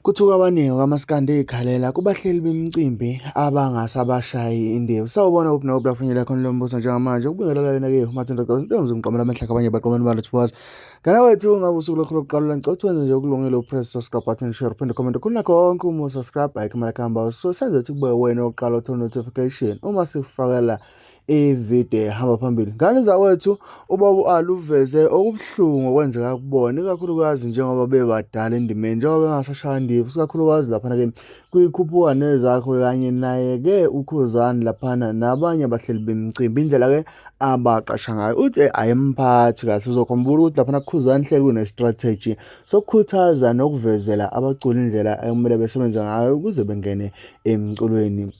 Kuthuka abaningi kwamaskandi ey'khalela kubahleli bemicimbi abangasabashayi indiva. Sawubona uphi nophi la funyela khona lo mbuso njengamanje. Ukubingelela yona-ke uMathanda Gqozi into ngizomqamela amahlaka abanye baqomeni balo thuwazi. Ngana wethu ngabe usuku lokho lokuqala la ngicela wenze nje okulungile upress subscribe button share uphinde comment khona konke uma usubscribe like imali kuhamba so senze ukuthi kube wena oqala uthola notification uma sifakela ivideo hamba phambili. Ngane zawethu ubaba uveze okubuhlungu okwenzeka kubona ikakhulukazi njengoba bebadala endimeni njengoba bengasashaya indiva ikakhulukazi laphana ke kuyikhuphuka nezakho kanye naye-ke uKhuzani laphana nabanye abahleli bemicimbi indlela ke abaqasha ngayo uthi ayimphathi kahle uzokhumbula ukuthi laphana kuKhuzani hleli kune-strategy sokukhuthaza nokuvezela abaculi indlela ekumele besebenze ngayo ukuze bengene emculweni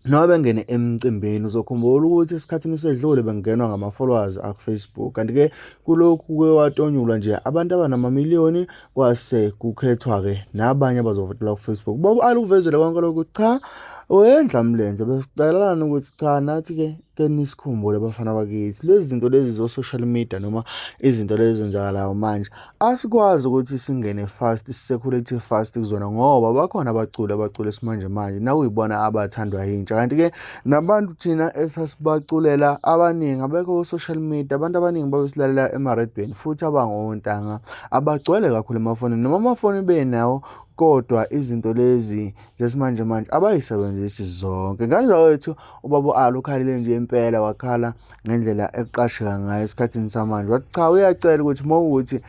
noma bengene emcimbini. Uzokhumbula ukuthi esikhathini esedlule bengenwa ngama-followers aku-Facebook kanti-ke kulokhu kuke watonyulwa nje abantu abanamamiliyoni kwase kukhethwa-ke nabanye abazovotela ku-Facebook. Baba uvezele konke lokhu cha wendla mlenze besicelelana ukuthi cha nathi-ke nisikhumbule bafana bakithi lezi zinto lezi zo-social media noma izinto lezi zenzakalayo manje asikwazi ukuthi singene fast sisekhulete fast kuzona ngoba bakhona abaculi isimanje manje nawuyibona abathandwa yintsha kanti-ke nabantu thina esasibaculela abaningi abekho ku-social media abantu abaningi babesilalela emarediyweni futhi abangontanga abagcwele kakhulu emafonini noma amafoni benawo kodwa izinto lezi zesimanje manje abayisebenzisi zonke. Ngane zawethu ubaba ukhalile nje impela wakhala ngendlela eqasheka ngayo esikhathini samanje wathi cha uyacela ukuthi mawukuthi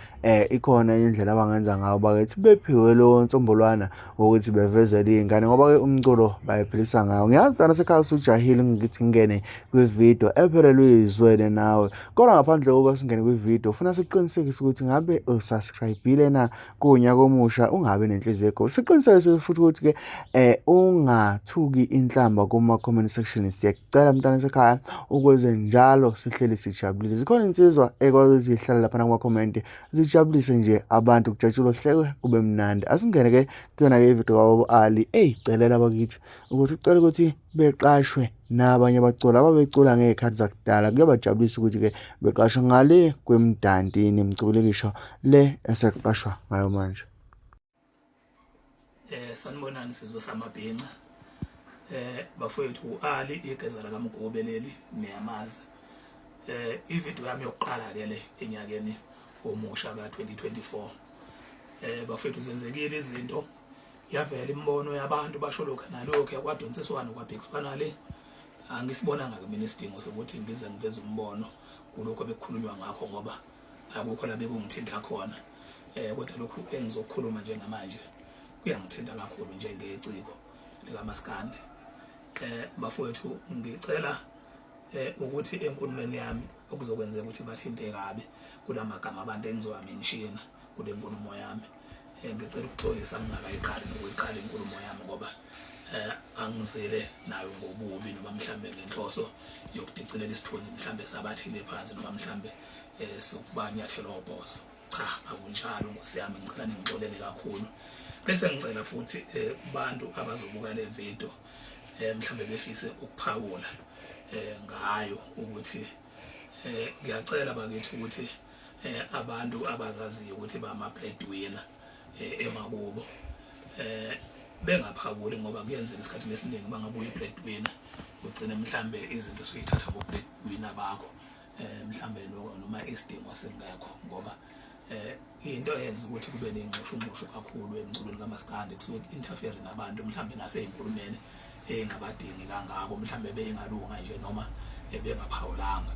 ikhona indlela abangenza ngayo bakethi bephiwe lo nsombolwana ukuthi bevezele iy'ngane ngoba-ke umculo bayiphilisa ngayo. Ngiyazi mntwana sekhaya usujahile ngithi ngingene kwividiyo ephelele uyizwele nawe kodwa ngaphandle kokuba singene kwividiyo ufuna siqinisekise ukuthi ngabe usubscribe-ile na kunyaka omusha ungabi nenhliziyo egoli. Siqiniseke futhi ukuthi-ke ungathuki inhlamba kuma-comment section. Siyacela mntwana sekhaya ukwenze njalo sihleli sijabulile. Zikhona insizwa ekwazi zihlala lapha kuma-comment zijabulise nje abantu kujatshulwe hlekwe kube mnandi. Asingene-ke kuyona-ke ividiyo kababa eyicelela abakithi ukuthi ucela ukuthi beqashwe nabanye abaculi ababecula ngey'khathi zakudala kuyabajabulisa ukuthi-ke beqashwe ngale kwemidanti nemicubulikisho le esekuqashwa ngayo manje. Sanibonani sizwe samabhinca bafowethu igeza la kaMgobe leli niyamazi. Ividiyo yami yokuqala ke le enyakeni omusha ka-2024 bafowethu zenzekile izinto yavela imbono yabantu basho lokho nalokho yakwadonsiswana kwabhekiswana le angisibonanga ke mina isidingo sokuthi ngize ngiveze umbono kulokho bekukhulunywa ngakho ngoba akukho la bekungithinta khona kodwa lokhu engizokhuluma njengamanje kuyangithinta kakhulu njengeciko likaMaskandi. Bafowethu ngicela ukuthi enkulumeni yami okuzokwenzeka ukuthi bathinte kabi kulamagama abantu engizowamenshina kule nkulumo yami. Ngicela ukuxolisa ngingakayiqali nokuyiqala inkulumo yami ngoba angizele nayo ngobubi noma mhlambe ngenhloso yokudicilela isithunzi mhlambe sabathile phansi noma mhlambe sokubanyathela obhozo. Cha akunjalo Nkosi yami ngicela ningixolele kakhulu. Bese ngicela futhi kubantu abazobuka le video mhlambe befise ukuphawula ngayo ukuthi ngiyacela bakithi ukuthi abantu abazaziyo ukuthi bama-breadwinner emakubo bengaphawuli ngoba kuyenzeka isikhathi esiningi bangabuye i-breadwinner ugcine mhlambe izinto suyithatha ku-breadwinner bakho mhlambe noma isidingo singekho ngoba into eyenza ukuthi kube nengxushungxushu kakhulu emculweni kaMaskandi kusuke interfere nabantu mhlambe nasey'nkulumeni engabadingi kangako mhlambe bengalunga nje noma bengaphawulanga.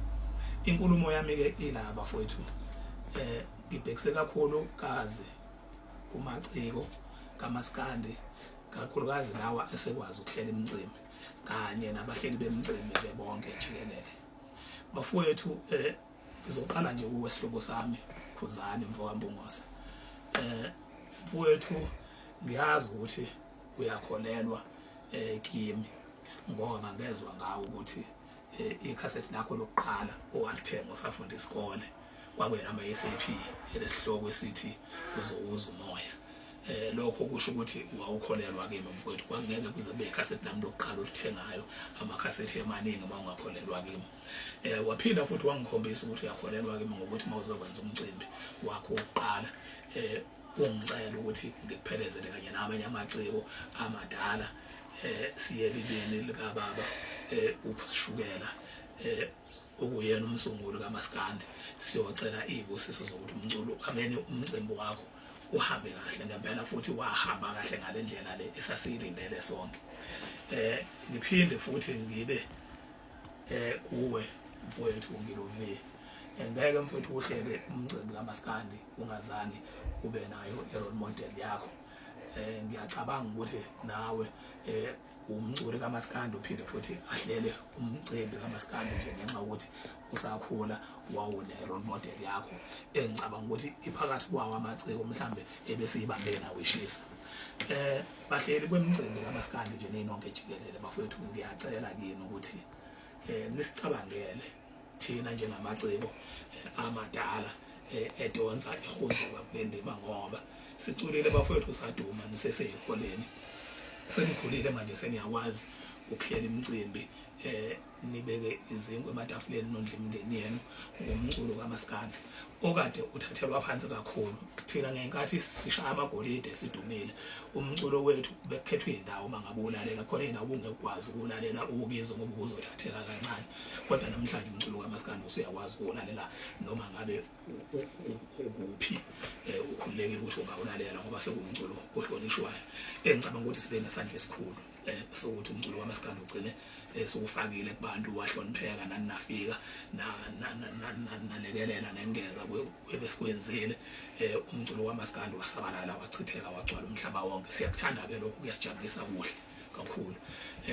Inkulumo yami-ke ilaba bafowethu ngibhekise kakhulu kazi kumaciko kaMaskandi kakhulukazi lawa esekwazi ukuhlela imicimbi kanye nabahleli bemicimbi nje bonke jikelele. Bafowethu ngizoqala nje kuwesihlobo sami uKhuzani mfowambungosa. Mfowethu ngiyazi ukuthi uyakholelwa kimi ngoba ngezwe ngawo ukuthi ikhasethi lakho lokuqala owalithenga usafunda isikole kwakuyena ama-SAP elesihloko esithi uzowuza umoya. Lokho kusho ukuthi wawukholelwa kimi mfowethu kwangeke kuze be ikhasethi lami lokuqala olithengayo amakhasethi emaningi uma ungakholelwa kimi. Waphinda futhi wangikhombisa ukuthi uyakholelwa kimi ngokuthi mawuzokwenza umcimbi wakho wokuqala ungicela ukuthi ngikuphelezele kanye namanye amaciko amadala siye libini lika baba uShukela okuyena umsunguli kaMaskandi siyocela izibusiso zokuthi umculo amene umcimbi wakho uhambe kahle ngempela futhi wahamba kahle ngalendlela le esasiyilindele sonke. Ngiphinde futhi ngibe kuwe mfowethu Guluva ngeke mfowethu uhlele umcimbi kaMaskandi ungazange ube nayo i-role model yakho. Ngiyacabanga ukuthi nawe umculi kaMaskandi uphinde futhi ahlele umcimbi kaMaskandi nje ngenxa ukuthi usakhula wawune role model yakho engicabanga ukuthi iphakathi kwawo amaciko mhlambe ebesiyibambe nawe ishisa. Bahleli kwemicimbi kaMaskandi nje ninonke jikelele bafowethu ngiyacela kini ukuthi nisicabangele thina njengamaciko amadala edonsa ihuzuka kulendima ngoba siculile bafowethu saduma niseseyikoleni senikhulile manje seniyakwazi ukuhlela imicimbi nibeke izinkwe ematafuleni nondle imindeni yenu ngomculo kaMaskandi okade uthathelwa phansi kakhulu. Thina ngenkathi sishaya amagolide sidumile umculo wethu bekhethwe indawo mangabe ulalela khona indawo ungekwazi ukulalela ukukizo ngoba uzothatheka kancane, kodwa namhlanje umculo kaMaskandi usuyakwazi ukulalela noma ngabe ukuphi ukhululekile ukuthi ungawulalela ngoba sekuwumculo ohlonishwayo. Engicabanga ukuthi sibe nesandla esikhulu sokuthi umculo kaMaskandi ugcine sokufakile kubantu wahlonipheka nani nafika nalekelela nengeza kwebesikwenziile umculo kaMaskandi wasabalala wachitheka wagcwala umhlaba wonke. Siyakuthanda ke lokho kuyasijabulisa kuhle kakhulu.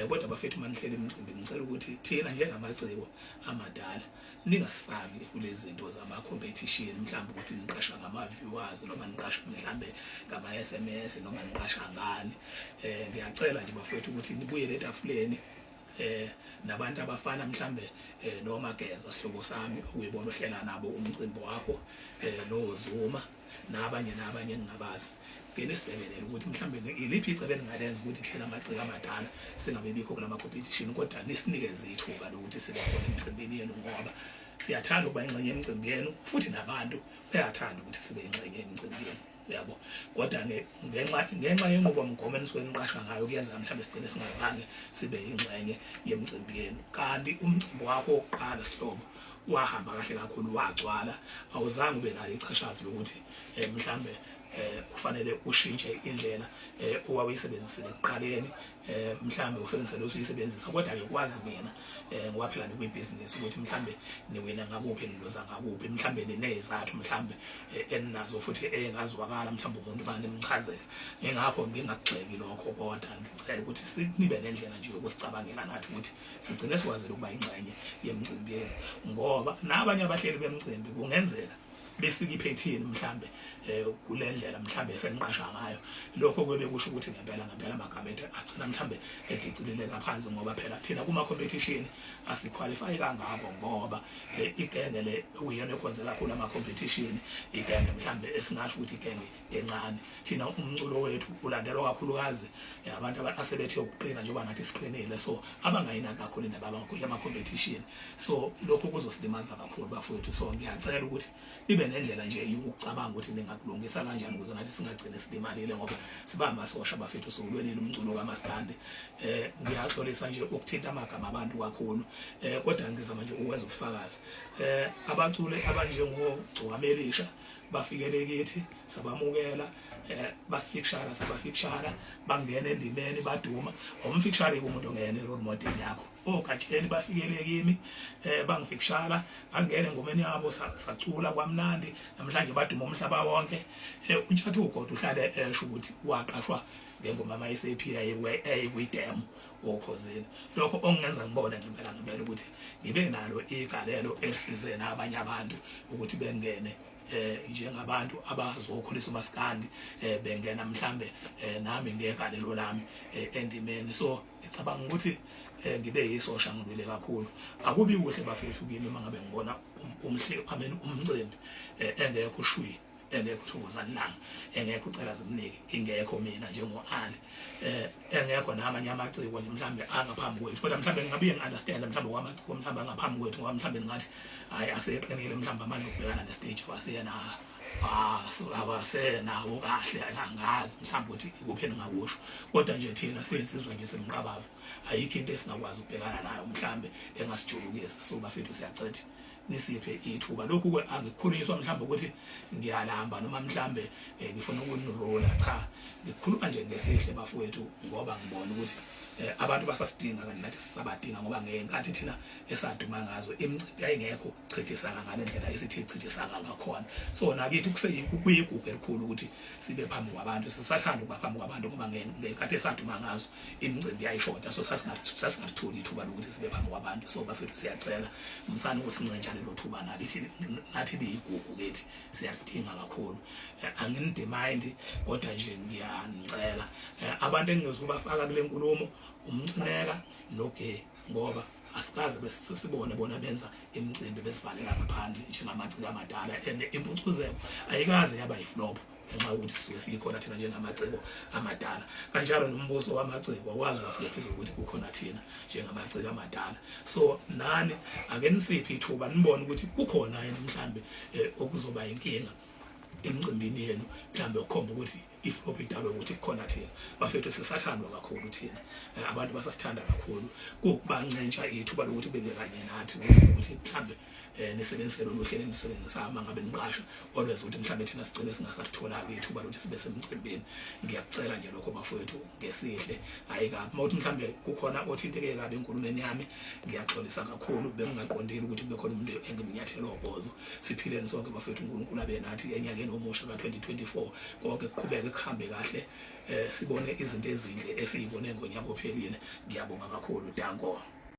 Kodwa bafethu manihlela imicimbi ngicela ukuthi thina njengamaciko amadala ningasifaki kulezi zinto zama competition mhlawumbe ukuthi niqasha ngama viewers noma niqasha mhlawumbe ngama SMS noma niqasha ngani. Ngiyacela nje bafethu ukuthi nibuye letafuleni nabantu abafana mhlambe noma Geza sihlobo sami uyibona ohlela nabo umcimbi wakho noZuma nabanye engingabazi ngene sibhekelele ukuthi mhlambe iliphi icebo elingalenza ukuthi thina amaciko amadala singabe bikho kulama competition kodwa nisinikeze ithuba lokuthi sibe khona emcimbini yenu ngoba siyathanda ukuba ingxenye yemicimbi yenu futhi nabantu bayathanda ukuthi sibe ingxenye yemicimbi yenu yabo. Kodwa ngenxa yenqubo mgomo enisuke niqasha ngayo kuyenza mhlambe sigcine singazange sibe ingxenye yemicimbi yenu. Kanti umcimbi wakho oqala sihlobo wahamba kahle kakhulu wagcwala awuzange ube nalo ichashazi lokuthi mhlambe kufanele ushintshe indlela owawuyisebenzisile ekuqaleni mhlambe usebenzisele usuyisebenzisa kodwa ke kwazi mina ngoba phela nikuyibhizinisi ukuthi mhlambe niwina ngakuphi niloza ngakuphi mhlambe ninezathu mhlambe eninazo futhi engazwakala mhlambe umuntu bani nimchazela. Ngingakho ngingakugxeki lokho kodwa ngicela ukuthi sinibe nendlela nje yokusicabangela nathi ukuthi sigcine sikwazile ukuba ingxenye yemicimbi yenu ngoba nabanye abahleli bemicimbi kungenzeka besikiphethini mhlambe kulendlela mhlambe eseniqasha ngayo lokho kwebe kusho ukuthi ngempela amagama ethu agcina mhlambe edicilele kaphansi ngoba phela thina kuma competition asiqualify kangako ngoba igenge le uyena ekhonzela kakhulu ama competition igenge mhlambe esingasho ukuthi igenge encane. Thina umculo wethu ulandelwa kakhulukazi abantu asebethe ukuqina njengoba nathi siqinile so abangayina kakhulu nababa ama competition so lokho kuzosilimaza kakhulu bafowethu. So ngiyacela ukuthi ibe nendlela nje yokucabanga ukuthi ningakulungisa kanjani ukuze nathi singagcine silimalile ngoba siba amasosha bafethu sokulwenile umculo kaMaskandi. Ngiyaxolisa nje ukuthinta amagama abantu kakhulu kodwa ngizama nje ukwenza ubufakazi. Abaculi abanjengoGcwamelisha bafikele kithi sabamukela basifikshara sabafikshara bangena endimeni baduma umfikshara umuntu ongena role model yakho. Okatsheni bafikele kimi bangifikshara bangene ngomeni yabo sacula kwamnandi namhlanje baduma umhlaba wonke. Untshatu ugodo uhlale esho ukuthi waqashwa ngengoma ama-SAP ayikuyidemo ngoKhuzani. Lokho ongenza ngibone ngempela ukuthi ngibe nalo igalelo elisize nabanye abantu ukuthi bengene njengabantu abazokhulisa uMaskandi bengena mhlambe nami ngegalelo lami endimeni. So ngicabanga ukuthi ngibe yisosha ngibile kakhulu. Akubi kuhle bafethu kimi mangabe ngibona umcimbi engekho ushwi engekho uThokozani nami engekho ucela zimnike ingekho mina njengoali engekho namanye amaciko nje mhlambe angaphambi kwethu kodwa mhlambe ngingabuye ngiunderstand mhlambe kwamaciko mhlambe angaphambi kwethu ngoba mhlambe ngathi hayi aseqinile mhlambe amanje ukubhekana nestage waseyena so abasenawo kahle angazi mhlawumbe ukuthi ikuphi engakusho kodwa nje thina siyensizwa nje semqabavu ayikho into esingakwazi ukubhekana nayo mhlawumbe engasijulukisa so bafethu siyacela nisiphe ithuba lokhu ke angikukhulunyiswa mhlawumbe ukuthi ngiyalamba noma mhlawumbe ngifuna ukunrola cha ngikhuluma nje ngesihle bafowethu ngoba ngibona ukuthi abantu basasidinga kanti nathi sisabadinga ngoba ngenkathi thina esaduma ngazo imicimbi ayingekho chithisana ngale ndlela esithi chithisana ngakhona so nakithi kuyigugu elikhulu ukuthi sibe phambi kwabantu sisathanda ukuba phambi kwabantu ngoba ngenkathi esaduma ngazo imicimbi yayishoda so sasingatholi ithuba lokuthi sibe phambi kwabantu so bafethu siyacela mfana ukusincenjane lo thuba nathi liyigugu lethi siyadinga kakhulu anginidemind kodwa nje ngiyanicela abantu engizobafaka kule nkulumo umncineka noge ngoba asikaze besibone bona benza imicimbi besivalela ngaphandle njengamaciko amadala impucuzeko ayikaze yaba yiflop ngenxa yokuthi sisuke sikhona thina njengamaciko amadala kanjalo nombuso wamaciko wazi wafika phezulu ukuthi kukhona thina njengamaciko amadala so nani ake nisiphi ithuba nibone ukuthi kukhona yini mhlambe okuzoba inkinga emcimbini yenu mhlambe ukhomba ukuthi iflop idalwe ukuthi kukhona thina bafethu sisathandwa kakhulu thina abantu basasithanda kakhulu kubancentsha ithuba lokuthi bebe kanye nathi ukuthi mhlambe nisebenziselo lohlelo nisebenzisa ama ngabe niqasha always ukuthi mhlambe thina sicela singasathola ithuba lokuthi sibe semcimbini ngiyakucela nje lokho bafowethu ngesihle ayikabi mawuthi mhlambe kukhona othinteke kabi enkulumeni yami ngiyaxolisa kakhulu bengingaqondile ukuthi kube khona umuntu engiminyathelo obhozo siphileni sonke bafowethu uNkulunkulu abe nathi enyakeni omusha ka2024 konke kuqhubeke kuhambe kahle sibone izinto ezinhle esizibone ngonyaka ophelile ngiyabonga kakhulu danko